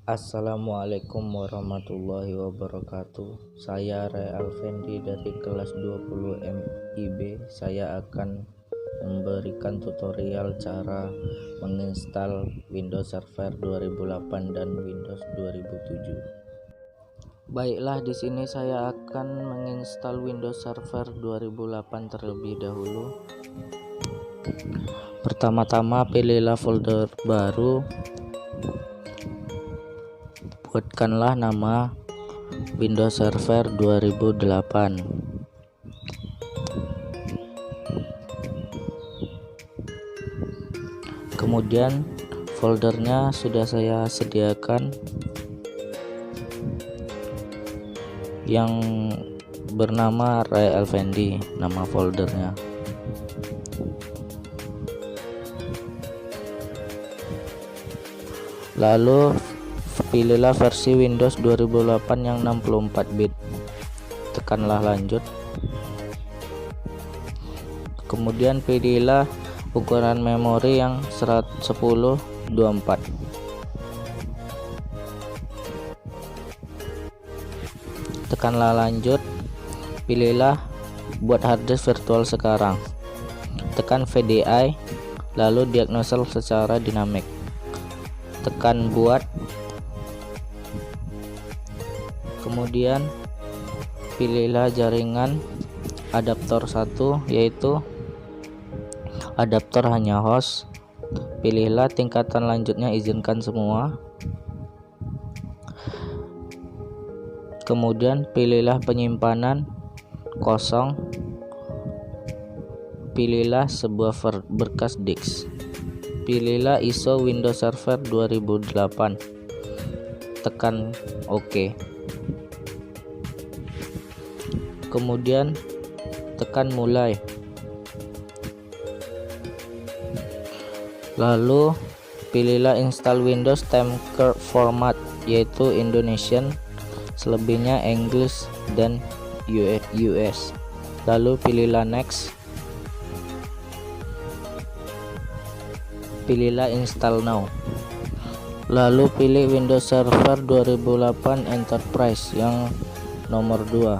Assalamualaikum warahmatullahi wabarakatuh. Saya Ray Alfendi dari kelas 20 MIB. Saya akan memberikan tutorial cara menginstal Windows Server 2008 dan Windows 2007. Baiklah, di sini saya akan menginstal Windows Server 2008 terlebih dahulu. Pertama-tama pilihlah folder baru, buatkanlah nama Windows Server 2008. Kemudian foldernya sudah saya sediakan yang bernama Ray Alfendi, nama foldernya. Lalu pilihlah versi Windows 2008 yang 64 bit. Tekanlah lanjut. Kemudian pilihlah ukuran memori yang 110/24. Tekanlah lanjut. Pilihlah buat harddisk virtual sekarang. Tekan VDI, lalu diagnosa secara dinamik. Tekan buat. Kemudian pilihlah jaringan adaptor 1, yaitu adaptor hanya host. Pilihlah tingkatan lanjutnya, izinkan semua. Kemudian pilihlah penyimpanan kosong. Pilihlah sebuah berkas disk. Pilihlah ISO Windows Server 2008. Tekan OK. Kemudian tekan mulai. Lalu pilihlah install Windows Template format, yaitu Indonesian, selebihnya English dan US. Lalu pilihlah next. Pilihlah install now. Lalu pilih Windows Server 2008 Enterprise yang nomor 2.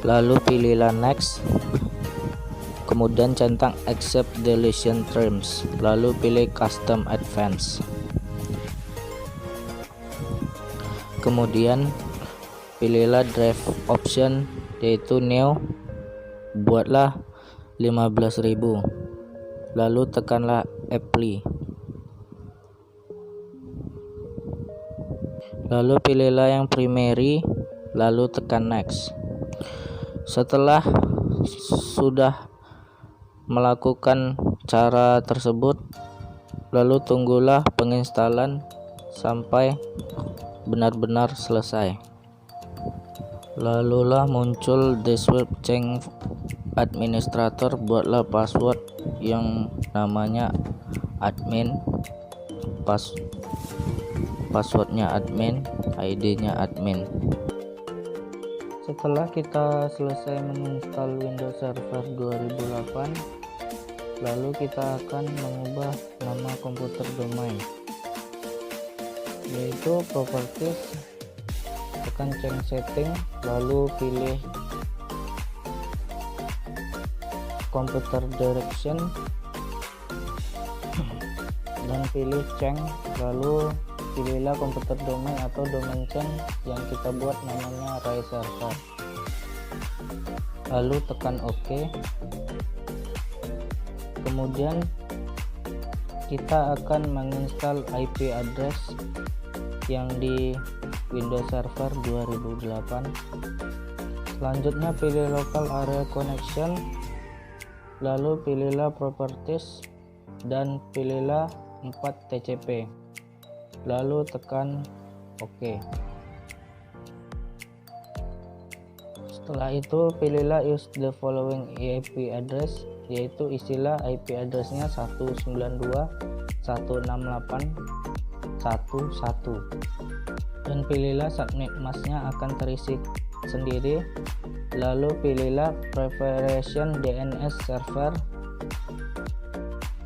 Lalu pilihlah next. Kemudian centang accept deletion terms. Lalu pilih custom advance. Kemudian pilihlah drive option, yaitu new. Buatlah 15.000. Lalu tekanlah apply. Lalu pilihlah yang primary, lalu tekan next. Setelah sudah melakukan cara tersebut, lalu tunggulah penginstalan sampai benar-benar selesai. Lalulah muncul dashboard change administrator. Buatlah password yang namanya admin, passwordnya admin, ID-nya admin. Setelah kita selesai menginstal Windows Server 2008, lalu kita akan mengubah nama komputer domain, yaitu properties. Tekan change setting, lalu pilih computer direction dan pilih change, lalu pilihlah komputer domain atau domain change yang kita buat namanya Ray Server. Lalu tekan OK. Kemudian kita akan menginstal IP address yang di Windows Server 2008. Selanjutnya pilih local area connection, lalu pilihlah properties dan pilihlah 4 TCP. Lalu tekan OK. Setelah itu pilihlah use the following IP address, yaitu isilah IP addressnya 192.168.1.1 dan pilihlah subnet masknya akan terisi sendiri. Lalu pilihlah preparation DNS server.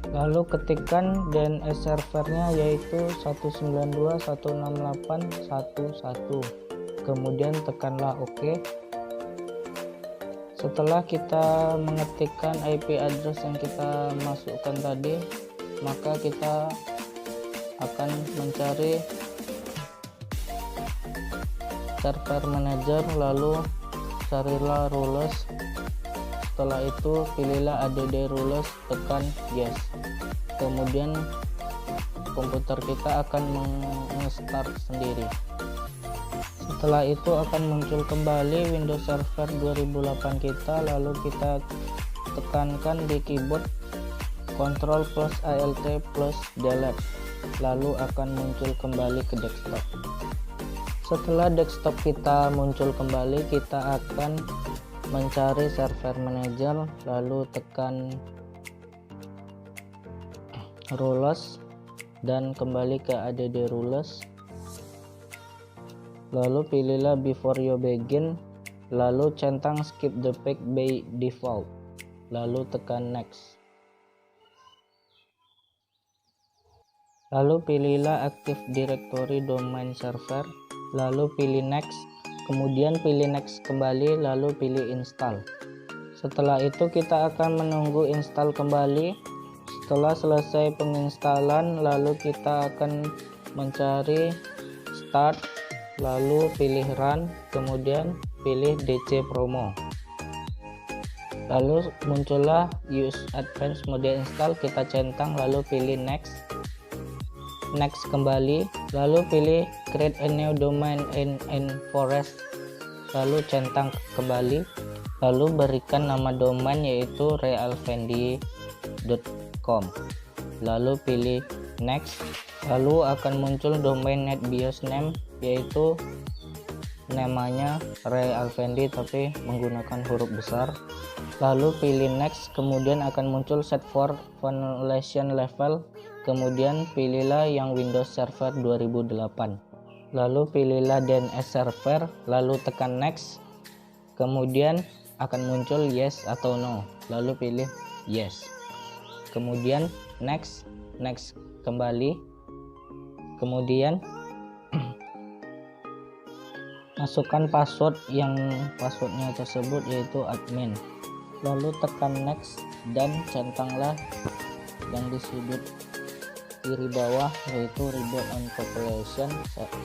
lalu ketikkan DNS servernya yaitu 192.168.1.1, kemudian tekanlah OK. Setelah kita mengetikkan IP address yang kita masukkan tadi, maka kita akan mencari server manager, lalu carilah rules. Setelah itu pilihlah add rules, tekan yes. Kemudian komputer kita akan mengstart sendiri. Setelah itu akan muncul kembali Windows Server 2008 kita, lalu kita tekankan di keyboard Ctrl plus Alt plus Delete, lalu akan muncul kembali ke desktop. Setelah desktop kita muncul kembali, kita akan mencari server manager, lalu tekan rules dan kembali ke add rules, lalu pilihlah before you begin, lalu centang skip the page by default, lalu tekan next, lalu pilihlah active directory domain server, lalu pilih next, kemudian pilih next kembali, lalu pilih install. Setelah itu kita akan menunggu install kembali. Setelah selesai penginstalan, lalu kita akan mencari start, lalu pilih run, kemudian pilih DC promo, lalu muncullah use advanced mode install, kita centang, lalu pilih next kembali, lalu pilih create a new domain in forest, lalu centang kembali, lalu berikan nama domain yaitu realfendi.com, lalu pilih next, lalu akan muncul domain NetBIOS name yaitu namanya realfendi tapi menggunakan huruf besar, lalu pilih next, kemudian akan muncul set for violation level, kemudian pilihlah yang Windows Server 2008, lalu pilihlah DNS server, lalu tekan next, kemudian akan muncul yes atau no, lalu pilih yes, kemudian next kembali, kemudian masukkan password yang passwordnya tersebut yaitu admin, lalu tekan next dan centanglah yang di sudut kiri bawah yaitu reboot on compilation,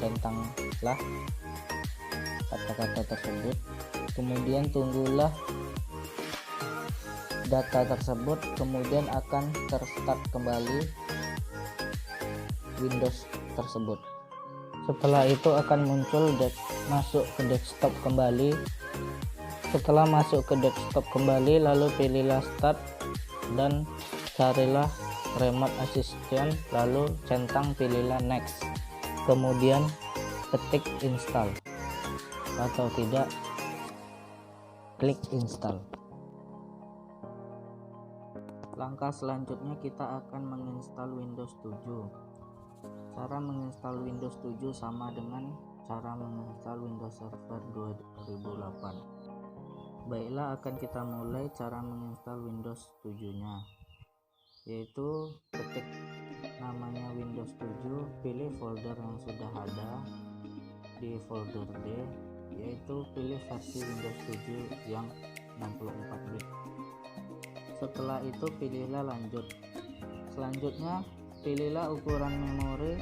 centanglah kata-kata tersebut, kemudian tunggulah data tersebut, kemudian akan terstart kembali Windows tersebut. Setelah itu akan muncul masuk ke desktop kembali. Setelah masuk ke desktop kembali, lalu pilihlah start dan carilah remote assistant, lalu centang pilihlah next, kemudian ketik install, atau tidak klik install. Langkah selanjutnya kita akan menginstal Windows 7. Cara menginstal Windows 7 sama dengan cara menginstal Windows Server 2008. Baiklah, akan kita mulai cara menginstal Windows 7-nya, yaitu ketik namanya Windows 7, pilih folder yang sudah ada di folder D, yaitu pilih versi Windows 7 yang 64 bit. Setelah itu pilihlah lanjut. Selanjutnya pilihlah ukuran memori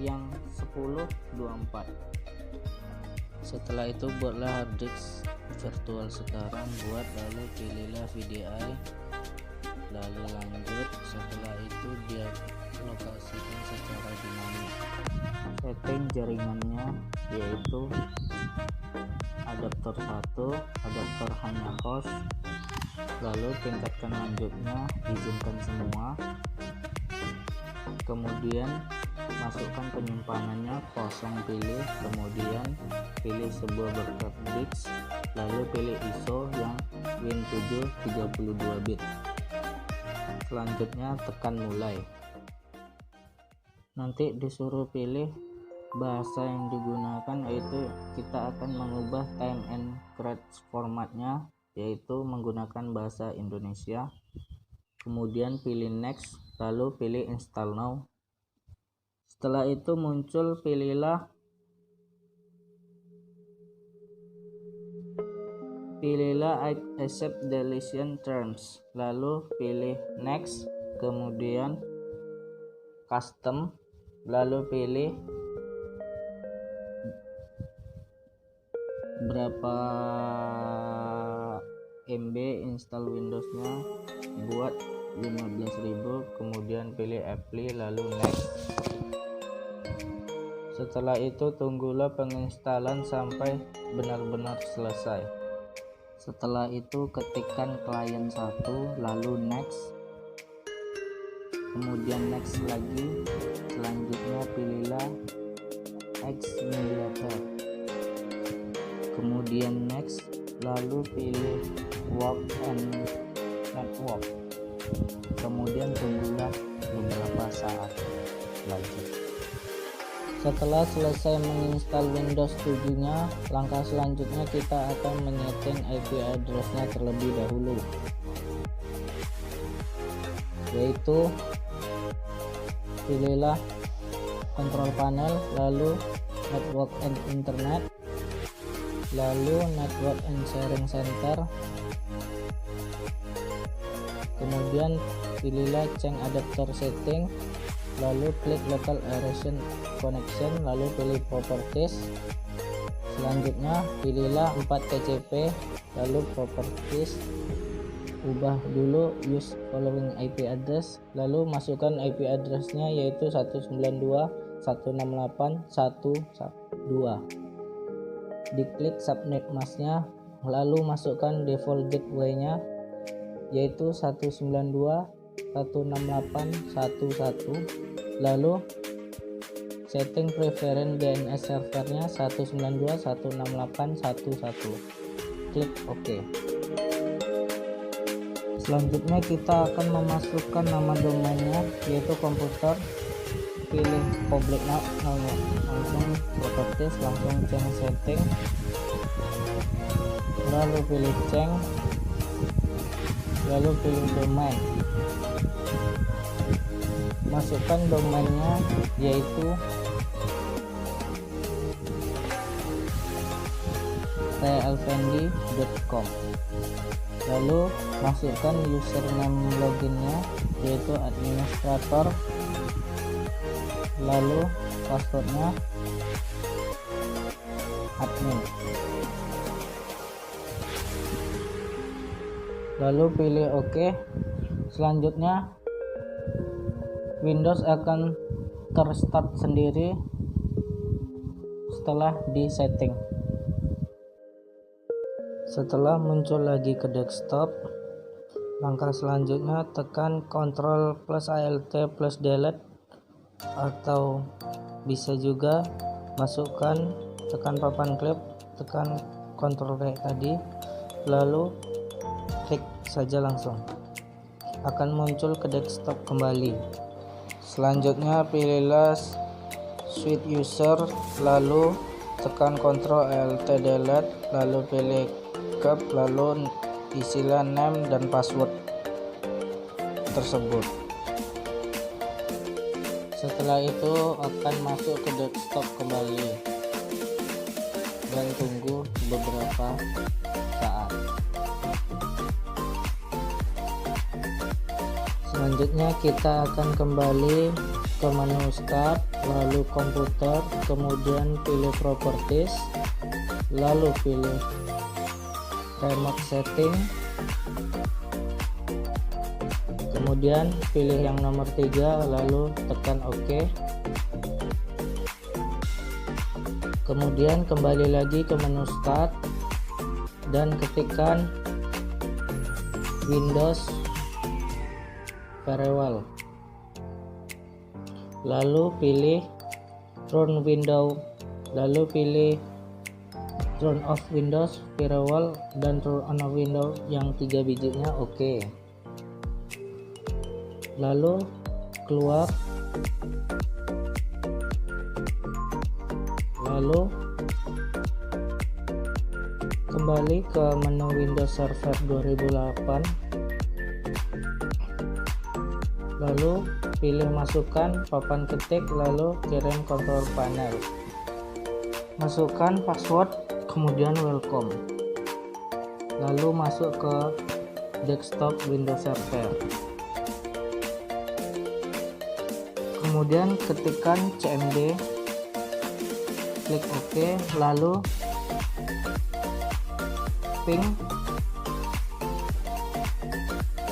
yang 1024. Setelah itu buatlah hard disk virtual sekarang, lalu pilihlah VDI, lalu lanjut. Setelah itu dia lokasikan secara dinamis. Setting jaringannya yaitu adaptor 1, adaptor hanya host, lalu tingkatkan lanjutnya, izinkan semua, kemudian masukkan penyimpanannya kosong, pilih, kemudian pilih sebuah backup disk, lalu pilih ISO yang Win7 32 bit. Selanjutnya tekan mulai. Nanti disuruh pilih bahasa yang digunakan, yaitu kita akan mengubah time and creds formatnya, yaitu menggunakan bahasa Indonesia. Kemudian pilih next, lalu pilih install now. Setelah itu muncul pilih accept deletion terms, lalu pilih next, kemudian custom, lalu pilih berapa MB install Windowsnya, buat 15.000, kemudian pilih apply lalu next. Setelah itu tunggulah penginstalan sampai benar-benar selesai. Setelah itu ketikkan client 1 lalu next, kemudian next lagi. Selanjutnya pilihlah Xmediator, kemudian next, lalu pilih work and network, kemudian tunggulah beberapa saat lagi. Setelah selesai menginstal Windows 7 nya, langkah selanjutnya kita akan menyeting IP address-nya terlebih dahulu, yaitu pilihlah control panel, lalu network and internet, lalu network and sharing center, kemudian pilihlah change adapter setting, lalu klik local area connection, lalu pilih properties. Selanjutnya pilihlah 4 TCP, lalu properties, ubah dulu use following IP address, lalu masukkan IP address-nya yaitu 192.168.1.2. Diklik subnet mask-nya, lalu masukkan default gateway-nya yaitu 192.168.1.1, lalu setting preference DNS servernya 192.168.1.1. Klik OK. Selanjutnya kita akan memasukkan nama domainnya yaitu komputer. Pilih public now, langsung properties, langsung change setting, lalu pilih change, lalu pilih domain. Masukkan domainnya yaitu realfendi.com, lalu masukkan username loginnya yaitu administrator, lalu passwordnya admin, lalu pilih OK. Selanjutnya Windows akan terstart sendiri setelah di setting. Setelah muncul lagi ke desktop, langkah selanjutnya tekan Ctrl plus Alt plus Delete, atau bisa juga masukkan tekan papan klip, tekan Ctrl kayak tadi, lalu klik saja, langsung akan muncul ke desktop kembali. Selanjutnya pilihlah switch user, lalu tekan Ctrl Alt Delete, lalu pilih cap, lalu isilah name dan password tersebut. Setelah itu akan masuk ke desktop kembali dan tunggu beberapa saat. Selanjutnya kita akan kembali ke menu start, lalu komputer, kemudian pilih properties, lalu pilih remote setting, kemudian pilih yang nomor 3, lalu tekan OK. Kemudian kembali lagi ke menu start dan ketikkan Windows Firewall, lalu pilih Run Window, lalu pilih Turn off Windows Firewall dan Turn on Window yang 3 biji-nya OK. Lalu keluar, lalu kembali ke menu Windows Server 2008, lalu pilih masukkan papan ketik, lalu kirim control panel, masukkan password, kemudian welcome, lalu masuk ke desktop Windows Server, kemudian ketikkan cmd, klik OK, lalu ping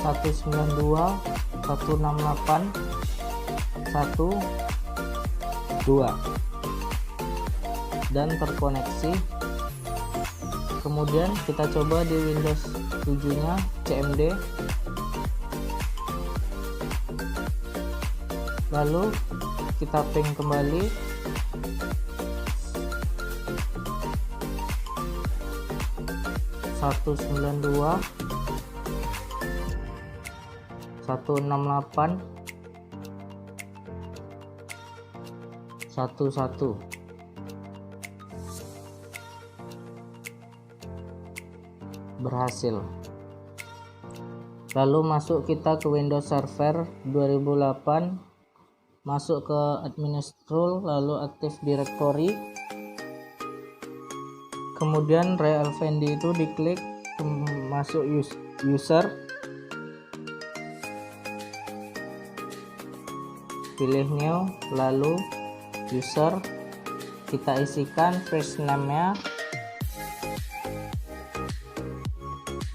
192.168.1.2 dan terkoneksi. Kemudian kita coba di Windows 7 nya cmd, lalu kita ping kembali 192.168.1.1 berhasil. Lalu masuk kita ke Windows Server 2008, masuk ke administrul, lalu Active Directory, kemudian Ray Alfendi itu diklik, masuk user, pilih new, lalu user, kita isikan first name nya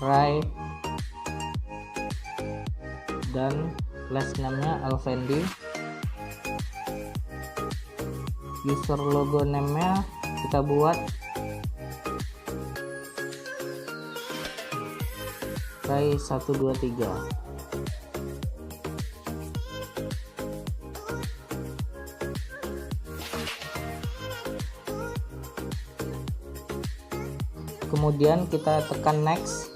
Ray dan last name nya Alfendi, user logo name nya kita buat Ray 123. Kemudian kita tekan next,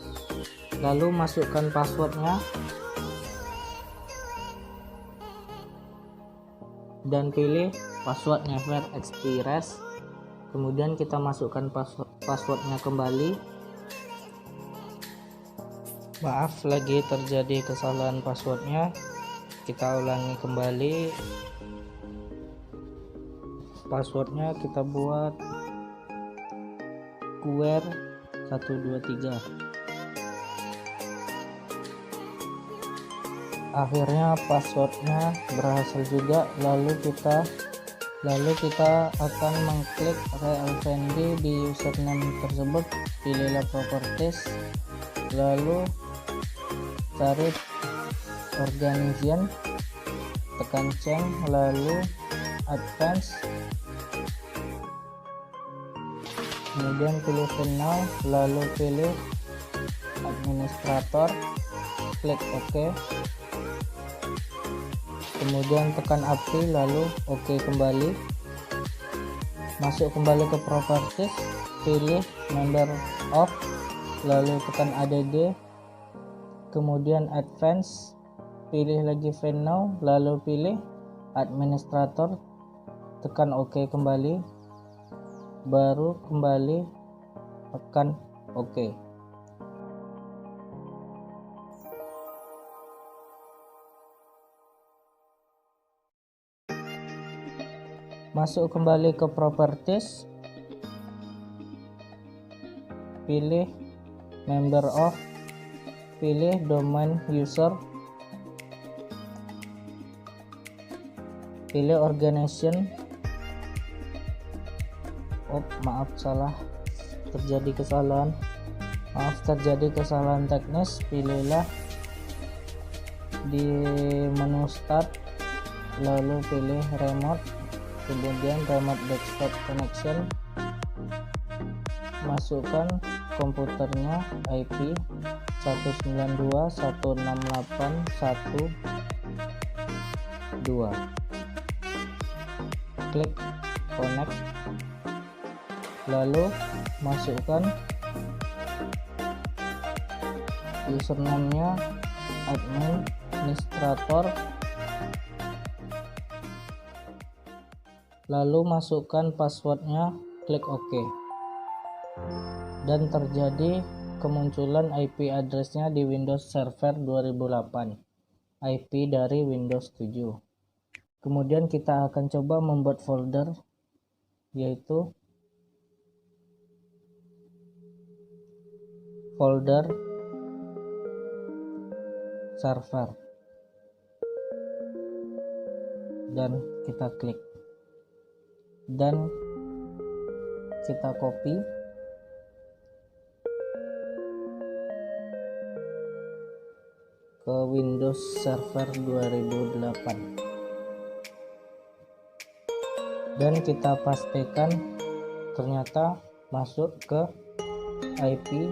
lalu masukkan passwordnya dan pilih password never expires. Kemudian kita masukkan passwordnya kembali. Maaf, lagi terjadi kesalahan passwordnya, kita ulangi kembali. Passwordnya kita buat QR 123. Akhirnya passwordnya berhasil juga. Lalu kita akan mengklik Ray Alfendi di username tersebut, pilihlah properties, lalu cari organization, tekan change, lalu advance, kemudian pilih final, lalu pilih administrator, klik OK, kemudian tekan API, lalu OK kembali, masuk kembali ke properties, pilih member of, lalu tekan add, kemudian advance, pilih lagi final, lalu pilih administrator, tekan OK kembali, baru kembali tekan OK. Masuk kembali ke properties, pilih member of, pilih domain user, pilih organization. Maaf, terjadi kesalahan teknis. Pilihlah di menu start, lalu pilih remote, kemudian remote desktop connection, masukkan komputernya IP 192.168.1.2, klik connect, lalu masukkan username-nya administrator, lalu masukkan passwordnya, klik OK, dan terjadi kemunculan IP address-nya di Windows Server 2008. IP dari Windows 7. Kemudian kita akan coba membuat folder, yaitu folder server, dan kita klik dan kita copy ke Windows Server 2008 dan kita pastikan ternyata masuk ke IP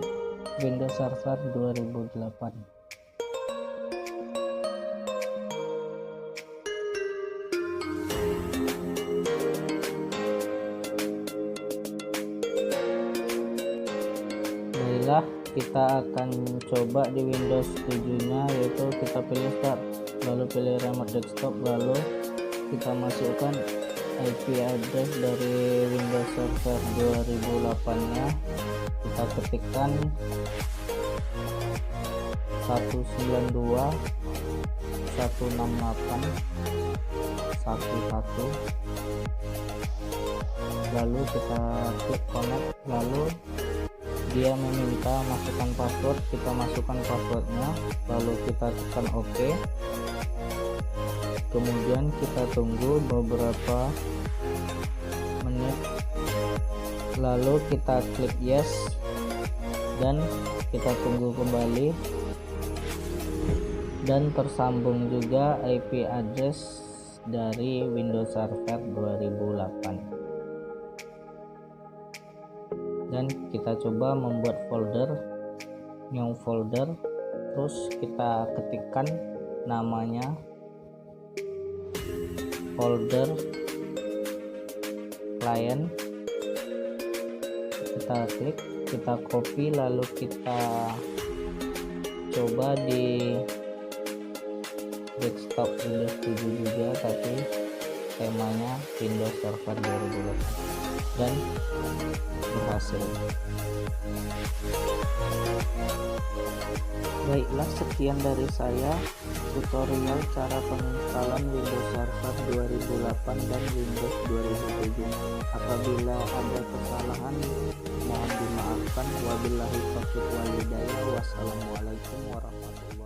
Windows Server 2008. Baiklah, kita akan coba di Windows 7 nya, yaitu kita pilih start, lalu pilih remote desktop, lalu kita masukkan IP address dari Windows Server 2008 nya. Kita ketikkan 192.168.11, lalu kita klik connect, lalu dia meminta masukkan password, kita masukkan passwordnya, lalu kita tekan OK. Kemudian kita tunggu beberapa menit, lalu kita klik yes dan kita tunggu kembali, dan tersambung juga IP address dari Windows Server 2008. Dan kita coba membuat folder, new folder, terus kita ketikkan namanya folder client, kita klik, kita copy, lalu kita coba di desktop Windows 7 juga, tapi temanya Windows Server 2008, dan berhasil. Baiklah, sekian dari saya tutorial cara penginstalan Windows Server 2008 dan Windows 2007. Apabila ada kesalahan mohon dimaafkan. Wabillahi taufiq wal hidayah. Wassalamualaikum warahmatullahi wabarakatuh.